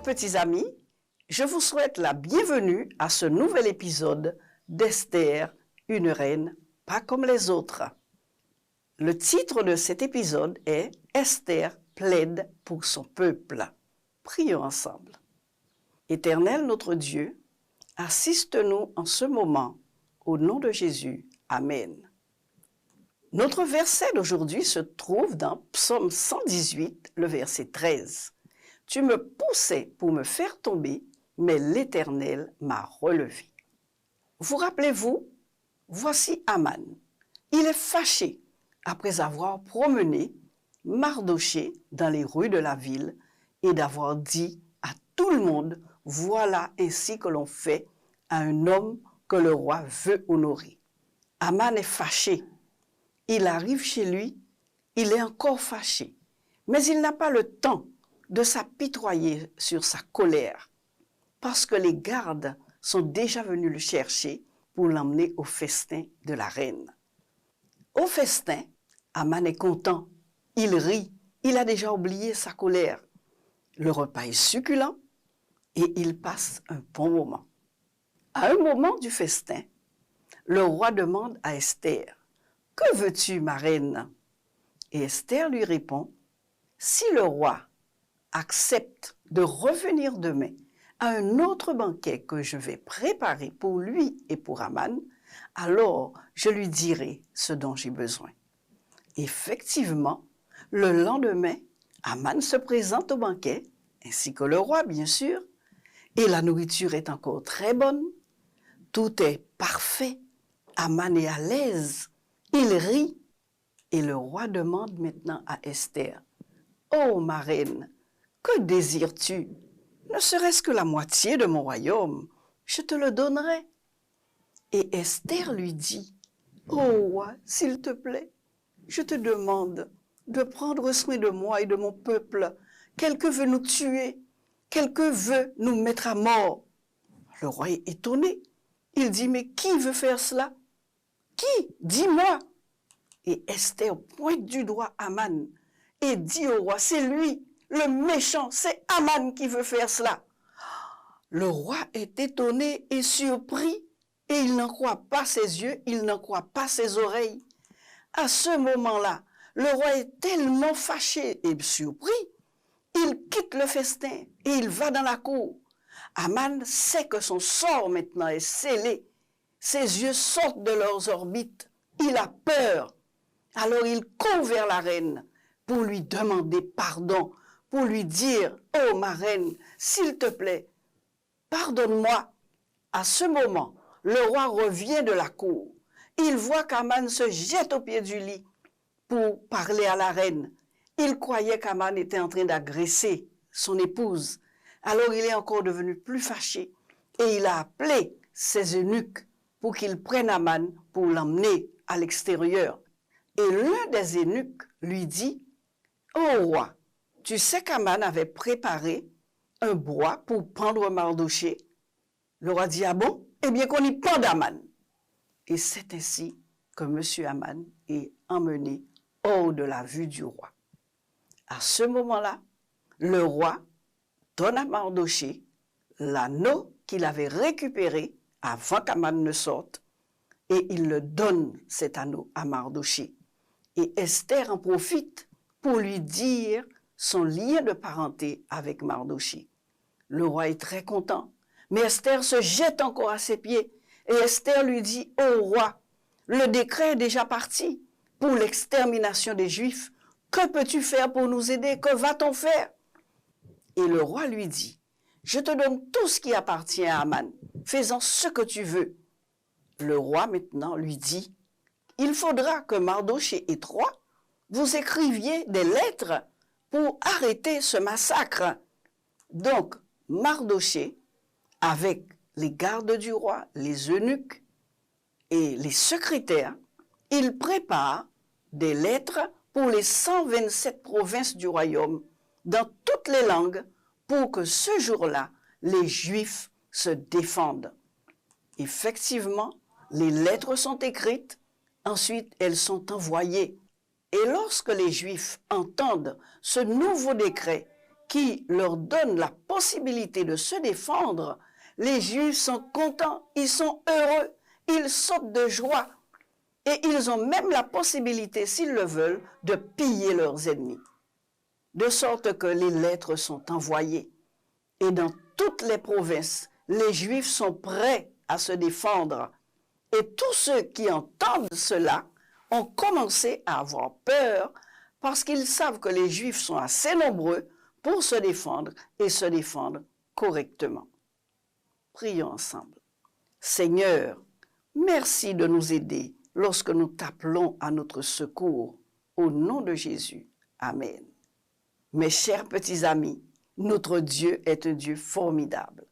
petits amis, je vous souhaite la bienvenue à ce nouvel épisode d'Esther, une reine pas comme les autres. Le titre de cet épisode est « Esther plaide pour son peuple ». Prions ensemble. Éternel notre Dieu, assiste-nous en ce moment, au nom de Jésus. Amen. Notre verset d'aujourd'hui se trouve dans Psaume 118, le verset 13. « Tu me poussais pour me faire tomber, mais l'Éternel m'a relevé. » Vous rappelez-vous, voici Aman. Il est fâché après avoir promené Mardochée dans les rues de la ville et d'avoir dit à tout le monde, voilà ainsi que l'on fait à un homme que le roi veut honorer. Aman est fâché. Il arrive chez lui, il est encore fâché, mais il n'a pas le temps de s'apitoyer sur sa colère, parce que les gardes sont déjà venus le chercher pour l'emmener au festin de la reine. Au festin, Aman est content, il rit, il a déjà oublié sa colère. Le repas est succulent et il passe un bon moment. À un moment du festin, le roi demande à Esther, « Que veux-tu, ma reine ?» Et Esther lui répond, « Si le roi accepte de revenir demain à un autre banquet que je vais préparer pour lui et pour Aman, alors je lui dirai ce dont j'ai besoin. » Effectivement, le lendemain, Aman se présente au banquet, ainsi que le roi, bien sûr, et la nourriture est encore très bonne. Tout est parfait. Aman est à l'aise. Il rit. Et le roi demande maintenant à Esther, « Oh, ma reine, que désires-tu? Ne serait-ce que la moitié de mon royaume, je te le donnerai. » Et Esther lui dit, « Oh, roi, s'il te plaît, je te demande de prendre soin de moi et de mon peuple. Quelqu'un veut nous tuer, quelqu'un veut nous mettre à mort. » Le roi est étonné. Il dit, « Mais qui veut faire cela? Qui? Dis-moi. » Et Esther pointe du doigt Aman et dit au roi, « C'est lui, le méchant, c'est Aman qui veut faire cela. » Le roi est étonné et surpris et il n'en croit pas ses yeux, il n'en croit pas ses oreilles. À ce moment-là, le roi est tellement fâché et surpris, il quitte le festin et il va dans la cour. Aman sait que son sort maintenant est scellé. Ses yeux sortent de leurs orbites. Il a peur. Alors il court vers la reine pour lui demander pardon, pour lui dire, « Oh, ma reine, s'il te plaît, pardonne-moi. » À ce moment, le roi revient de la cour. Il voit qu'Aman se jette au pied du lit pour parler à la reine. Il croyait qu'Aman était en train d'agresser son épouse. Alors il est encore devenu plus fâché et il a appelé ses eunuques pour qu'ils prennent Aman pour l'emmener à l'extérieur. Et l'un des eunuques lui dit, « Oh roi, tu sais qu'Aman avait préparé un bois pour pendre Mardochée. » Le roi dit, « Ah bon? Eh bien qu'on y pende Aman. » Et c'est ainsi que M. Aman est emmené hors de la vue du roi. À ce moment-là, le roi donne à Mardochée l'anneau qu'il avait récupéré avant qu'Aman ne sorte, et il le donne, cet anneau, à Mardochée. Et Esther en profite pour lui dire son lien de parenté avec Mardochée. Le roi est très content, mais Esther se jette encore à ses pieds. Et Esther lui dit, « Oh roi, le décret est déjà parti pour l'extermination des Juifs. Que peux-tu faire pour nous aider? Que va-t-on faire? » Et le roi lui dit, « Je te donne tout ce qui appartient à Aman. Fais-en ce que tu veux. » Le roi maintenant lui dit, « Il faudra que Mardochée et toi, vous écriviez des lettres pour arrêter ce massacre. » Donc, Mardochée, avec les gardes du roi, les eunuques et les secrétaires, il prépare des lettres pour les 127 provinces du royaume, dans toutes les langues, pour que ce jour-là, les Juifs se défendent. Effectivement, les lettres sont écrites, ensuite elles sont envoyées. Et lorsque les Juifs entendent ce nouveau décret, qui leur donne la possibilité de se défendre, les Juifs sont contents, ils sont heureux, ils sautent de joie et ils ont même la possibilité, s'ils le veulent, de piller leurs ennemis. De sorte que les lettres sont envoyées et dans toutes les provinces, les Juifs sont prêts à se défendre. Et tous ceux qui entendent cela ont commencé à avoir peur parce qu'ils savent que les Juifs sont assez nombreux pour se défendre et se défendre correctement. Prions ensemble. Seigneur, merci de nous aider lorsque nous t'appelons à notre secours. Au nom de Jésus. Amen. Mes chers petits amis, notre Dieu est un Dieu formidable.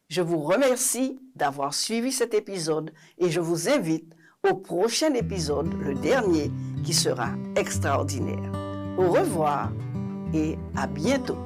Je vous remercie d'avoir suivi cet épisode et je vous invite au prochain épisode, le dernier, qui sera extraordinaire. Au revoir et à bientôt.